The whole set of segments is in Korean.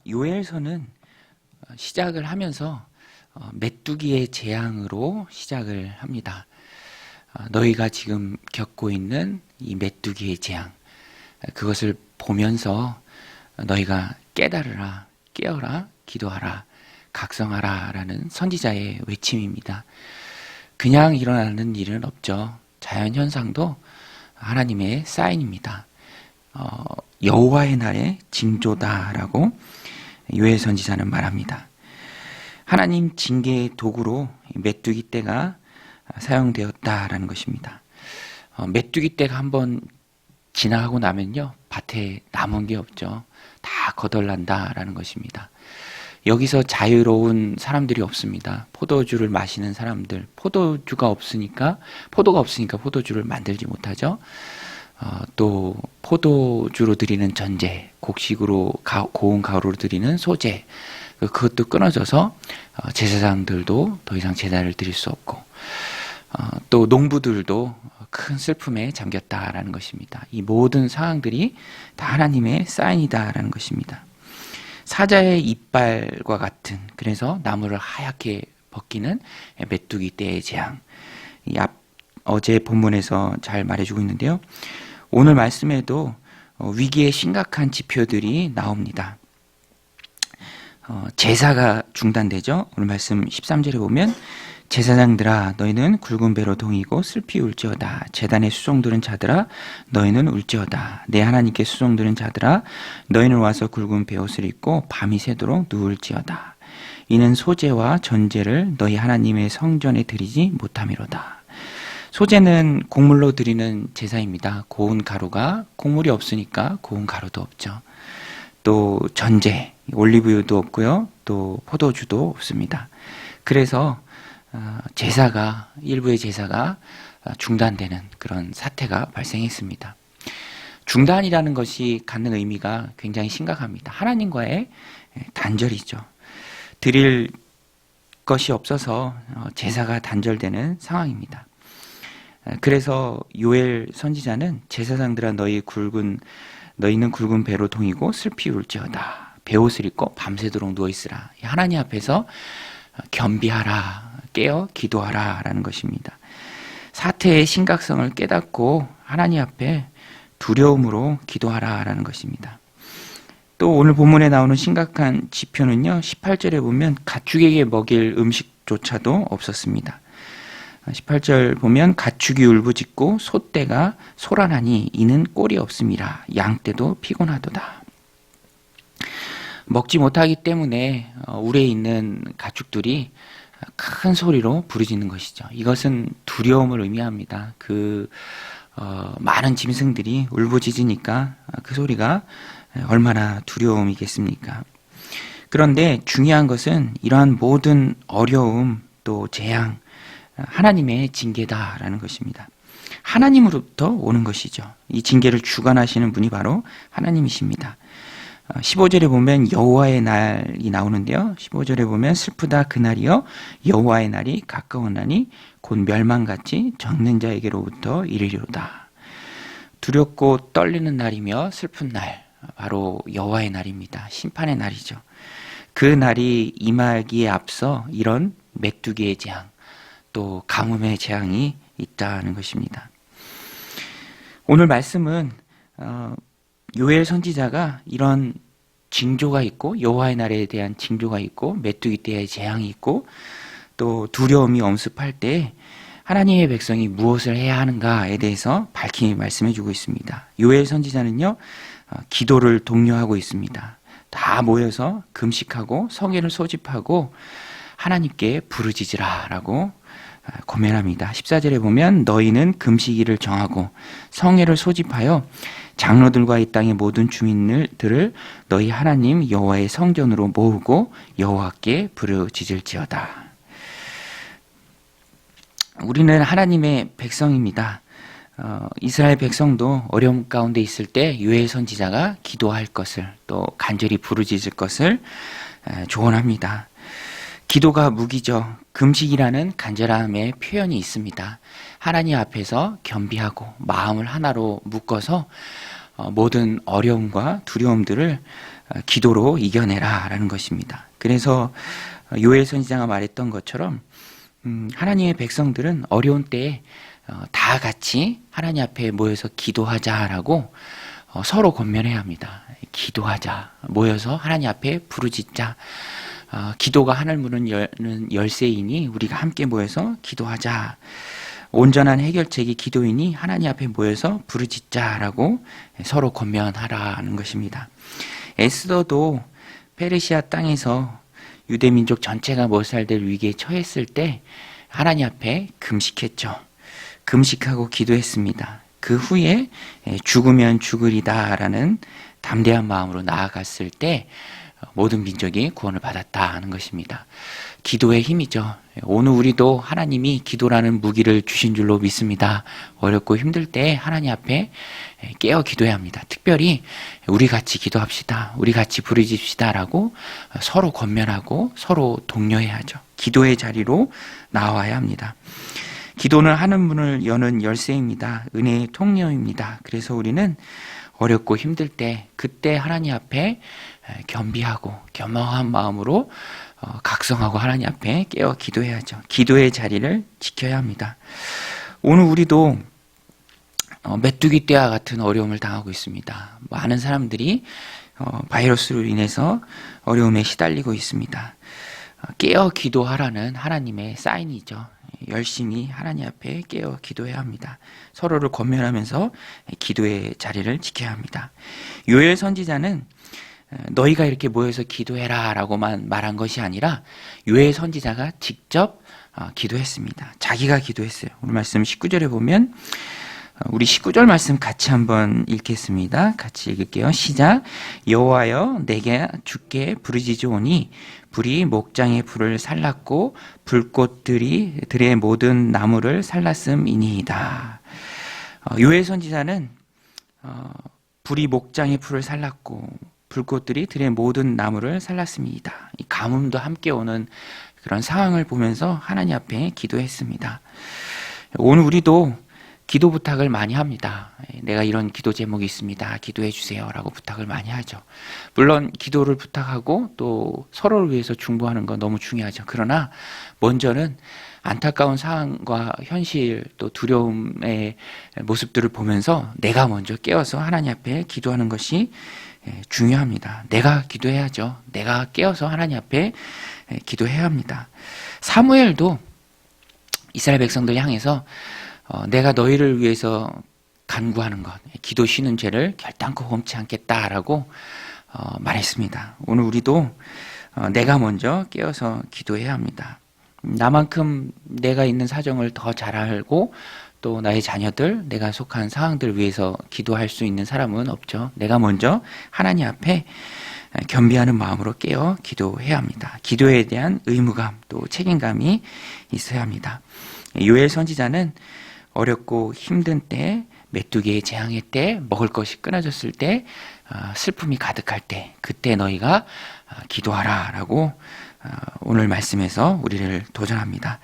요엘서는 시작을 하면서 메뚜기의 재앙으로 시작을 합니다. 너희가 지금 겪고 있는 이 메뚜기의 재앙, 그것을 보면서 너희가 깨달으라, 깨어라, 기도하라, 각성하라 라는 선지자의 외침입니다. 그냥 일어나는 일은 없죠. 자연현상도 하나님의 사인입니다. 여호와의 날의 징조다라고 요엘 선지자는 말합니다. 하나님 징계의 도구로 메뚜기 떼가 사용되었다라는 것입니다. 메뚜기 떼가 한번 지나가고 나면요, 밭에 남은 게 없죠. 다 거덜난다라는 것입니다. 여기서 자유로운 사람들이 없습니다. 포도주를 마시는 사람들, 포도가 없으니까 포도주를 만들지 못하죠. 또 포도주로 드리는 전제, 곡식으로 고운 가루로 드리는 소재, 그것도 끊어져서 제사장들도 더 이상 제사를 드릴 수 없고, 또 농부들도 큰 슬픔에 잠겼다라는 것입니다. 이 모든 상황들이 다 하나님의 사인이다라는 것입니다. 사자의 이빨과 같은, 그래서 나무를 하얗게 벗기는 메뚜기 떼의 재앙, 어제 본문에서 잘 말해주고 있는데요. 오늘 말씀에도 위기의 심각한 지표들이 나옵니다. 제사가 중단되죠. 오늘 말씀 13절에 보면 제사장들아 너희는 굵은 배로 동이고 슬피 울지어다. 제단에 수종드는 자들아 너희는 울지어다. 내 하나님께 수종드는 자들아 너희는 와서 굵은 베옷을 입고 밤이 새도록 누울지어다. 이는 소제와 전제를 너희 하나님의 성전에 드리지 못함이로다. 소제는 곡물로 드리는 제사입니다. 고운 가루가, 곡물이 없으니까 고운 가루도 없죠. 또 전제, 올리브유도 없고요. 또 포도주도 없습니다. 그래서 일부의 제사가 중단되는 그런 사태가 발생했습니다. 중단이라는 것이 갖는 의미가 굉장히 심각합니다. 하나님과의 단절이죠. 드릴 것이 없어서 제사가 단절되는 상황입니다. 그래서 요엘 선지자는 제사장들아 너희는 굵은 배로 동이고 슬피 울지어다. 베옷을 입고 밤새도록 누워있으라. 하나님 앞에서 겸비하라, 깨어 기도하라 라는 것입니다. 사태의 심각성을 깨닫고 하나님 앞에 두려움으로 기도하라 라는 것입니다. 또 오늘 본문에 나오는 심각한 지표는요, 18절에 보면 가축에게 먹일 음식조차도 없었습니다. 18절 보면 가축이 울부짖고 소떼가 소란하니 이는 꼴이 없음이라. 양떼도 피곤하도다. 먹지 못하기 때문에 울에 있는 가축들이 큰 소리로 부르짖는 것이죠. 이것은 두려움을 의미합니다. 많은 짐승들이 울부짖으니까 그 소리가 얼마나 두려움이겠습니까? 그런데 중요한 것은 이러한 모든 어려움 또 재앙, 하나님의 징계다라는 것입니다. 하나님으로부터 오는 것이죠. 이 징계를 주관하시는 분이 바로 하나님이십니다. 15절에 보면 여호와의 날이 나오는데요. 15절에 보면 슬프다 그날이여 여호와의 날이 가까웠나니 곧 멸망같이 적는 자에게로부터 이르리로다. 두렵고 떨리는 날이며 슬픈 날, 바로 여호와의 날입니다. 심판의 날이죠. 그 날이 임하기에 앞서 이런 메뚜기의 재앙, 또 가뭄의 재앙이 있다는 것입니다. 오늘 말씀은 요엘 선지자가 이런 징조가 있고 여호와의 날에 대한 징조가 있고 메뚜기 떼의 재앙이 있고 또 두려움이 엄습할 때 하나님의 백성이 무엇을 해야 하는가에 대해서 밝히 말씀해 주고 있습니다. 요엘 선지자는요, 기도를 독려하고 있습니다. 다 모여서 금식하고 성회를 소집하고 하나님께 부르짖으라 라고 고면합니다. 14절에 보면 너희는 금식일을 정하고 성회를 소집하여 장로들과 이 땅의 모든 주민들을 너희 하나님 여호와의 성전으로 모으고 여호와께 부르짖을지어다. 우리는 하나님의 백성입니다. 이스라엘 백성도 어려움 가운데 있을 때 요엘 선지자가 기도할 것을 또 간절히 부르짖을 것을 조언합니다. 기도가 무기죠. 금식이라는 간절함의 표현이 있습니다. 하나님 앞에서 겸비하고 마음을 하나로 묶어서 모든 어려움과 두려움들을 기도로 이겨내라 라는 것입니다. 그래서 요엘 선지자가 말했던 것처럼 하나님의 백성들은 어려운 때에 다 같이 하나님 앞에 모여서 기도하자라고 서로 권면해야 합니다. 기도하자, 모여서 하나님 앞에 부르짖자. 기도가 하늘 문을 여는 열쇠이니 우리가 함께 모여서 기도하자. 온전한 해결책이 기도이니 하나님 앞에 모여서 부르짖자라고 서로 권면하라는 것입니다. 에스더도 페르시아 땅에서 유대 민족 전체가 몰살될 위기에 처했을 때 하나님 앞에 금식했죠. 금식하고 기도했습니다. 그 후에 죽으면 죽으리다라는 담대한 마음으로 나아갔을 때 모든 민족이 구원을 받았다 하는 것입니다. 기도의 힘이죠. 오늘 우리도 하나님이 기도라는 무기를 주신 줄로 믿습니다. 어렵고 힘들 때 하나님 앞에 깨어 기도해야 합니다. 특별히 우리 같이 기도합시다. 우리 같이 부르짖읍시다 라고 서로 권면하고 서로 독려해야죠. 기도의 자리로 나와야 합니다. 기도는 하늘 문을 여는 열쇠입니다. 은혜의 통로입니다. 그래서 우리는 어렵고 힘들 때 그때 하나님 앞에 겸비하고 겸허한 마음으로 각성하고 하나님 앞에 깨어 기도해야죠. 기도의 자리를 지켜야 합니다. 오늘 우리도 메뚜기 떼와 같은 어려움을 당하고 있습니다. 많은 사람들이 바이러스로 인해서 어려움에 시달리고 있습니다. 깨어 기도하라는 하나님의 사인이죠. 열심히 하나님 앞에 깨어 기도해야 합니다. 서로를 권면하면서 기도의 자리를 지켜야 합니다. 요엘 선지자는 너희가 이렇게 모여서 기도해라 라고만 말한 것이 아니라 요엘 선지자가 직접 기도했습니다. 자기가 기도했어요. 오늘 말씀 19절에 보면 우리 19절 말씀 같이 한번 읽겠습니다. 같이 읽을게요. 시작. 여호와여 내게 주께 부르짖으오니 불이 목장의 불을 살랐고 불꽃들이 들의 모든 나무를 살랐음이니이다. 요엘 선지자는 불이 목장의 불을 살랐고 불꽃들이 들의 모든 나무를 살랐습니다. 이 가뭄도 함께 오는 그런 상황을 보면서 하나님 앞에 기도했습니다. 오늘 우리도 기도 부탁을 많이 합니다. 내가 이런 기도 제목이 있습니다. 기도해 주세요 라고 부탁을 많이 하죠. 물론 기도를 부탁하고 또 서로를 위해서 중보하는 건 너무 중요하죠. 그러나 먼저는 안타까운 상황과 현실 또 두려움의 모습들을 보면서 내가 먼저 깨어서 하나님 앞에 기도하는 것이 중요합니다. 내가 기도해야죠. 내가 깨어서 하나님 앞에 기도해야 합니다. 사무엘도 이스라엘 백성들 향해서 내가 너희를 위해서 간구하는 것, 기도 쉬는 죄를 결단코 범치 않겠다라고 말했습니다. 오늘 우리도 내가 먼저 깨어서 기도해야 합니다. 나만큼 내가 있는 사정을 더 잘 알고 또 나의 자녀들, 내가 속한 상황들을 위해서 기도할 수 있는 사람은 없죠. 내가 먼저 하나님 앞에 겸비하는 마음으로 깨어 기도해야 합니다. 기도에 대한 의무감 또 책임감이 있어야 합니다. 요엘 선지자는 어렵고 힘든 때, 메뚜기의 재앙의 때, 먹을 것이 끊어졌을 때, 슬픔이 가득할 때, 그때 너희가 기도하라 라고 오늘 말씀에서 우리를 도전합니다.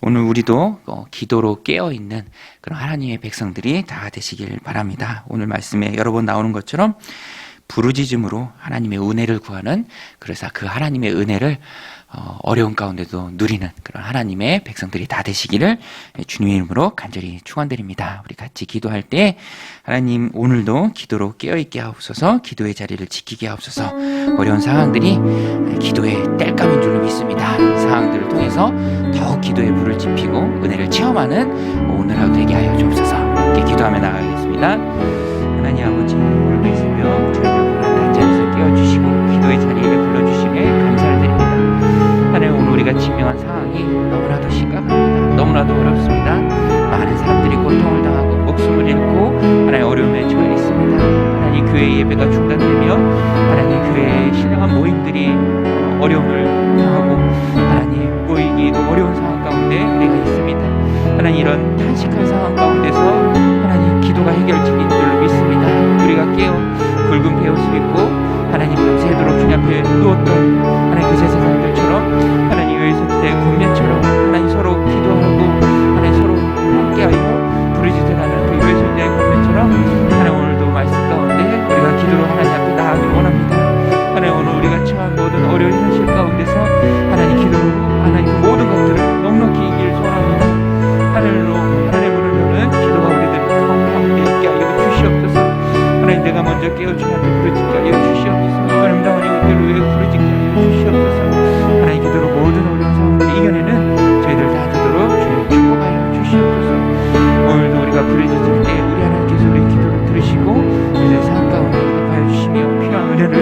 오늘 우리도 기도로 깨어있는 그런 하나님의 백성들이 다 되시길 바랍니다. 오늘 말씀에 여러 번 나오는 것처럼 부르짖음으로 하나님의 은혜를 구하는, 그래서 그 하나님의 은혜를 어려운 가운데도 누리는 그런 하나님의 백성들이 다 되시기를 주님의 이름으로 간절히 축원드립니다. 우리 같이 기도할 때 하나님 오늘도 기도로 깨어있게 하옵소서, 기도의 자리를 지키게 하옵소서. 어려운 상황들이 기도의 땔감인 줄로 믿습니다. 상황들을 통해서 더욱 기도의 불을 지피고 은혜를 체험하는 오늘 하루 되게 하여 주옵소서. 함께 기도하며 나가겠습니다. 하나님 아버지, 오늘도 이 새벽 주님의 단자에서 깨워주시고 기도의 자리에 불러주심에 감사를 드립니다. 하나님, 오늘 우리가 직면한 상황이 너무나도 심각합니다. 너무나도 어렵습니다. 많은 사람들이 고통을 당하고 목숨을 잃고 하나님 어려움에 처해 있습니다. 하나님, 교회 예배가 중단되며 하나님 교회의 신령한 모임들이 어려움을 당하고 하나님 모이기도 어려운 상황 가운데 우리가 있습니다. 하나님, 이런 탄식한 상황 가운데서 하나님 기도가 해결책인 줄로 믿습니다. 우리가 깨어 붉은 베옷을 입고 하나님 밤새도록 주님 앞에 누웠던 하나님 그 제사장들처럼 하나님 요엘 선지자의 권면처럼 하나님 서로 기도하고 하나님 서로 함께하여 부르짖으라는 그 요엘 선지자의 권면처럼 하나님 오늘도 말씀 가운데 저희를 깨어 주님 앞에 부르짖게 하여 주시옵소서. 아름다운 이웃들을 위해 부르짖게 하여 주시옵소서. 하나님 기도로 모든 어려운 상황들을 이겨내는 저희들 다 되도록 주님 축복하여 주시옵소서. 오늘도 우리가 부르짖을 때 우리 하나님께서 우리 기도를 들으시고 우리의 삶 가운데 응답하여 주시며 필요한 은혜를